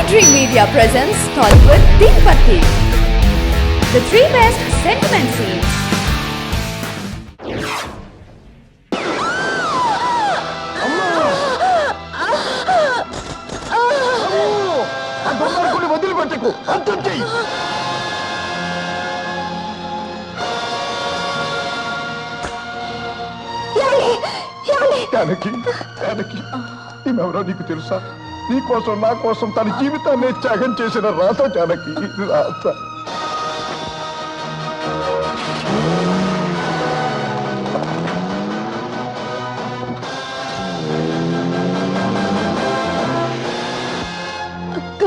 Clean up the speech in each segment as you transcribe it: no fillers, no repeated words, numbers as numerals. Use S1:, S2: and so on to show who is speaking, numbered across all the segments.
S1: Dream Media presents Tollywood Tirupati, the three best sentiment scenes.
S2: ఈమెవరో నీకు తెలుసా? నీ కోసం నా కోసం తన జీవితాన్ని త్యాగం చేసిన రాత జానకి, రాత.
S3: అక్క,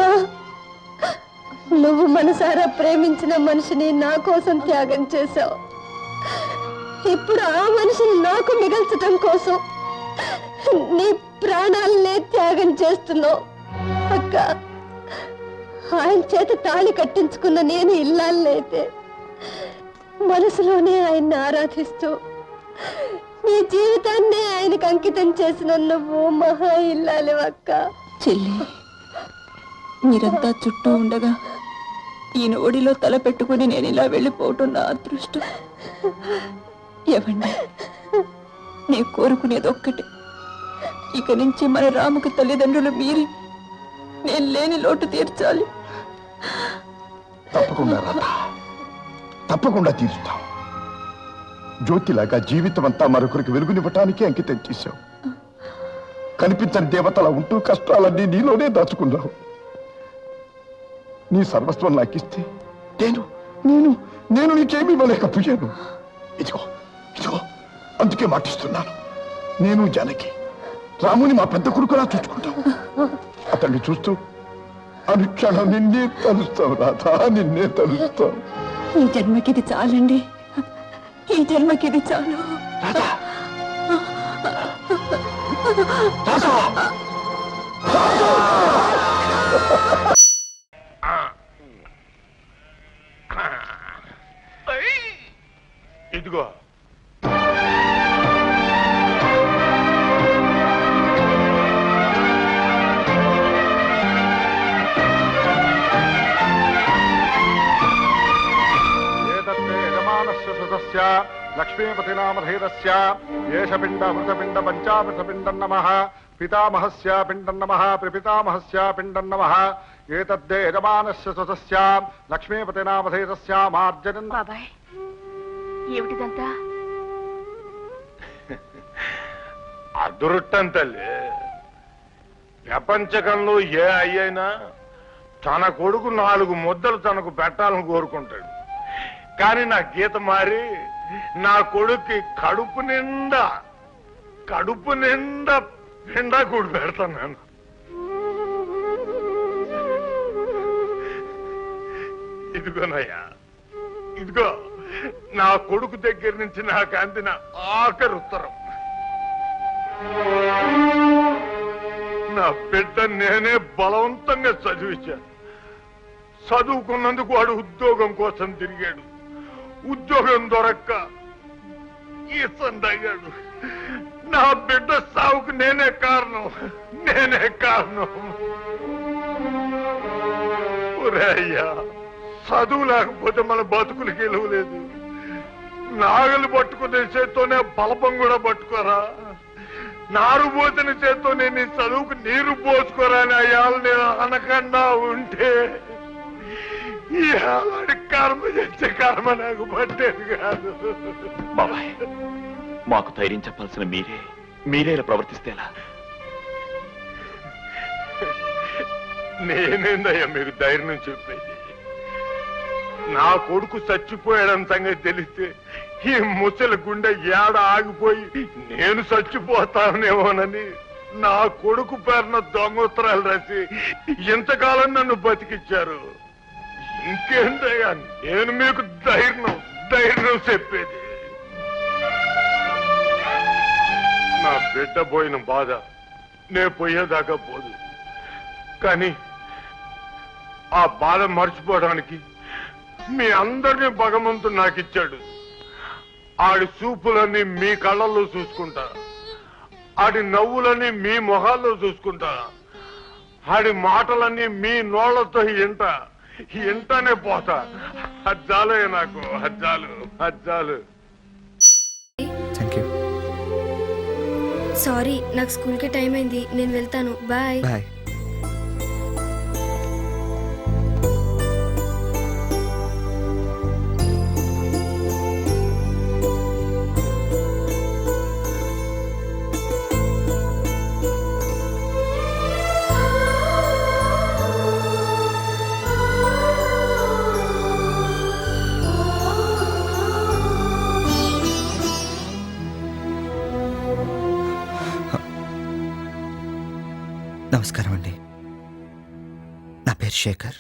S3: నువ్వు మనసారా ప్రేమించిన మనిషిని నా కోసం త్యాగం చేశావు. ఇప్పుడు ఆ మనిషిని నాకు మిగల్చటం కోసం నీ ప్రాణాలనే త్యాగం చేస్తున్నావు. అక్క, ఆయన చేత తాళి కట్టించుకున్న నేను ఇల్లాలైతే మనసులోనే ఆయన్ని ఆరాధిస్తూ నీ జీవితాన్ని ఆయనకు అంకితం చేసిన నువ్వు మహా ఇల్లాలి. అక్క
S4: చెల్లి, మీరంతా చుట్టూ ఉండగా ఈయన ఒడిలో తల పెట్టుకుని నేను ఇలా వెళ్ళిపోవటం నా అదృష్టం. ఏవండి, నేను కోరుకునేది ఒక్కటే, ఇక నుంచి మన రాముకు తల్లిదండ్రులు మీరే. నేను లేని లోటు తీర్చాలి.
S2: తప్పకుండా రాత, తప్పకుండా తీరుస్తాం. జ్యోతిలాగా జీవితం అంతా మరొకరికి వెలుగునివ్వటానికి అంకితం చేశావు. కనిపించని దేవతలా ఉంటూ కష్టాలన్నీ నీలోనే దాచుకున్నావు. నీ సర్వస్వం నాకిస్తే నేను నేను నేను నీకేమీ ఇవ్వలేకపోయాను. ఇదిగో ఇదిగో అందుకే మాటిస్తున్నాను. నేను జానకి రాముని మా పెద్ద కొడుకులా చూసుకుంటాం. అతన్ని చూస్తూ అనుక్షణం నిన్నే తలుస్తావు రాధా, నిన్నే తలుస్తావు.
S4: ఈ జన్మకిది చాలండి, ఈ జన్మకిది చాలు.
S2: రాధా, రాధా,
S5: ఇదిగో లక్ష్మీపతినామధీరస్య ఏష పిండ మృతపిండ పంచామృతపిండం నమః పితామహస్య పిండం నమః ప్రపితామహస్య పిండం నమః ఏతద్దే యజమానస్య సుతస్య లక్ష్మీపతినామధీరస్య మార్జనం.
S3: బాబాయ్, ఏమిటిదంతా?
S5: అదృష్టం తల్లి. ప్రపంచకంలో ఏ అయ్యైనా తన కొడుకు 4 ముద్దలు తనకు పెట్టాలని కోరుకుంటాడు. కానీ నా గీత మారి నా కొడుక్కి కడుపు నిండా పిండా కూడి పెడతాను నేను. ఇదిగోనయ్యా, ఇదిగో నా కొడుకు దగ్గర నుంచి నాకు అందిన ఆఖరి ఉత్తరం. నా బిడ్డ నేనే బలవంతంగా చదివించాను. చదువుకున్నందుకు వాడు ఉద్యోగం కోసం తిరిగాడు. ఉద్యోగం దొరక్క ఈసందయ్యాడు. నా బిడ్డ సావుకు నేనే కారణం. ఒరే అయ్యా, చదువు లేకపోతే మన బతుకులకి విలువ లేదు. నాగలు పట్టుకునే చేత్తోనే బలపం కూడా పట్టుకోరా, నారు పోసిన చేత్తోనే నీ చదువుకు నీరు పోసుకోరా అని అయ్యాలు నేను అనకుండా ఉంటే ఈ ఆవిడ కర్మ చేసే కర్మ నాకు పట్టేది కాదు.
S6: బాబాయ్, మాకు ధైర్యం చెప్పాల్సిన మీరే ఇలా ప్రవర్తిస్తేలా?
S5: నేనేందయ్యా మీకు ధైర్యం చెప్పేది? నా కొడుకు చచ్చిపోయాడని సంగతి తెలిస్తే ఈ ముసలి గుండె ఏడ ఆగిపోయి నేను చచ్చిపోతానేమోనని నా కొడుకు పేరున దొంగోత్తరాలు రాసి ఇంతకాలం నన్ను బతికిచ్చారు. ఇంకేంటయ్యా నేను మీకు ధైర్యం చెప్పేది? నా బిడ్డ పోయిన బాధ నే పోయేదాకా పోదు. కానీ ఆ బాధ మర్చిపోవడానికి మీ అందరినీ భగవంతుడు నాకిచ్చాడు. ఆడి చూపులన్నీ మీ కళ్ళల్లో చూసుకుంటా, ఆడి నవ్వులని మీ మొహాల్లో చూసుకుంటా, ఆడి మాటలన్నీ మీ నోళ్లతో ఇంటనే పోతా. అజ్జాలే నాకు, అజ్జాలు.
S7: Thank you.
S3: సారీ, నాకు స్కూల్కి టైం అయింది, నేను వెళ్తాను. బాయ్.
S7: బాయ్. నమస్కారం అండి. నా పేరు శేఖర్.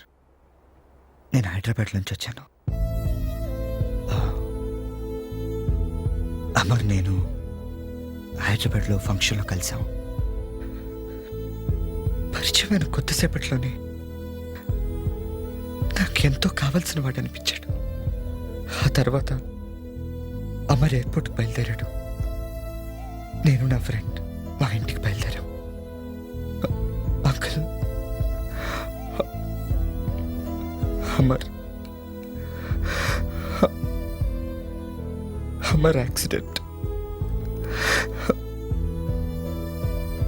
S7: నేను హైదరాబాద్ నుంచి వచ్చాను. అమర్ నేను హైదరాబాద్లో ఫంక్షన్లో కలిసాం. పరిచయమైన కొద్దిసేపట్లోనే నాకెంతో కావాల్సిన వాడు అనిపించాడు. ఆ తర్వాత అమర్ ఎయిర్పోర్ట్కి బయలుదేరాడు. నేను నా ఫ్రెండ్ మా ఇంటికి బయలుదేరాం. అంకుల్, అమర్ యాక్సిడెంట్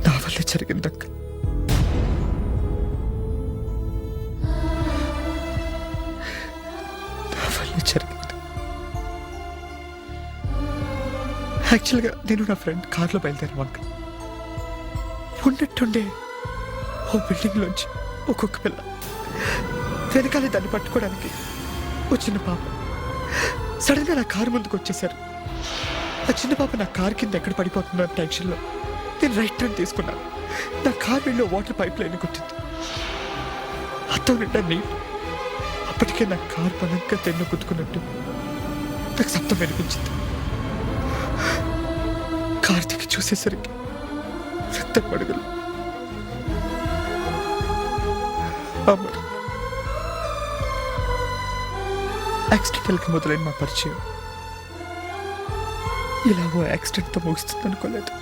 S7: నా వల్ల జరిగింది అంకుల్. నా వల్ల జరిగింది. యాక్చువల్గా నేను నా ఫ్రెండ్ కార్లో బయలుదేరాం అంకుల్. ఉన్నట్టుండే ఓ బిల్డింగ్ లోంచి ఒక్కొక్క పిల్ల వెనకాలే దాన్ని పట్టుకోవడానికి ఓ చిన్న పాప సడన్ గా నా కారు ముందుకు వచ్చేసారు. ఆ చిన్న పాప నా కారు కింద ఎక్కడ పడిపోతుందో టెన్షన్లో నేను రైట్ టర్న్ తీసుకున్నాను. నా కారు వెళ్ళి వాటర్ పైప్ లైన్ కొట్టింది. అర్థం నిండా నీళ్ళు. అప్పటికే నా కారు బలంగా తెన్ను కుట్టుకున్నట్టు నాకు శబ్దం వినిపించింది. కారు దిగి చూసేసరికి రక్తం అడుగులు. అమర్ యాక్సిడెంటల్గా మొదలైన మా పరిచయం ఇలా ఓ యాక్సిడెంట్తో ముగుస్తుంది అనుకోలేదు.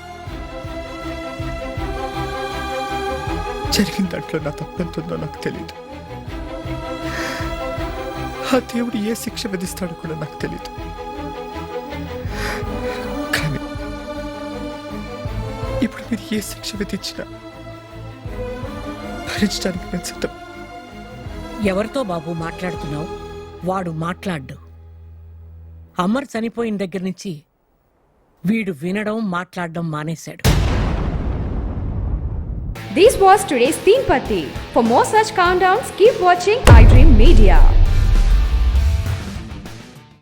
S7: జరిగిన దాంట్లో నా తప్పెంతుందో నాకు తెలియదు. ఆ దేవుడు ఏ శిక్ష విధిస్తాడో కూడా నాకు తెలియదు. కానీ ఇప్పుడు మీరు ఏ శిక్ష విధించినా భరించడానికి నేను సిద్ధం.
S8: ఎవరితో బాబు మాట్లాడుతున్నావు? వాడు మాట్లాడ్డు. అమర్ చనిపోయిన దగ్గర నుంచి వీడు వినడం మాట్లాడడం మానేశాడు.
S1: This was today's Teen Patti. For more such countdowns, keep watching iDream Media.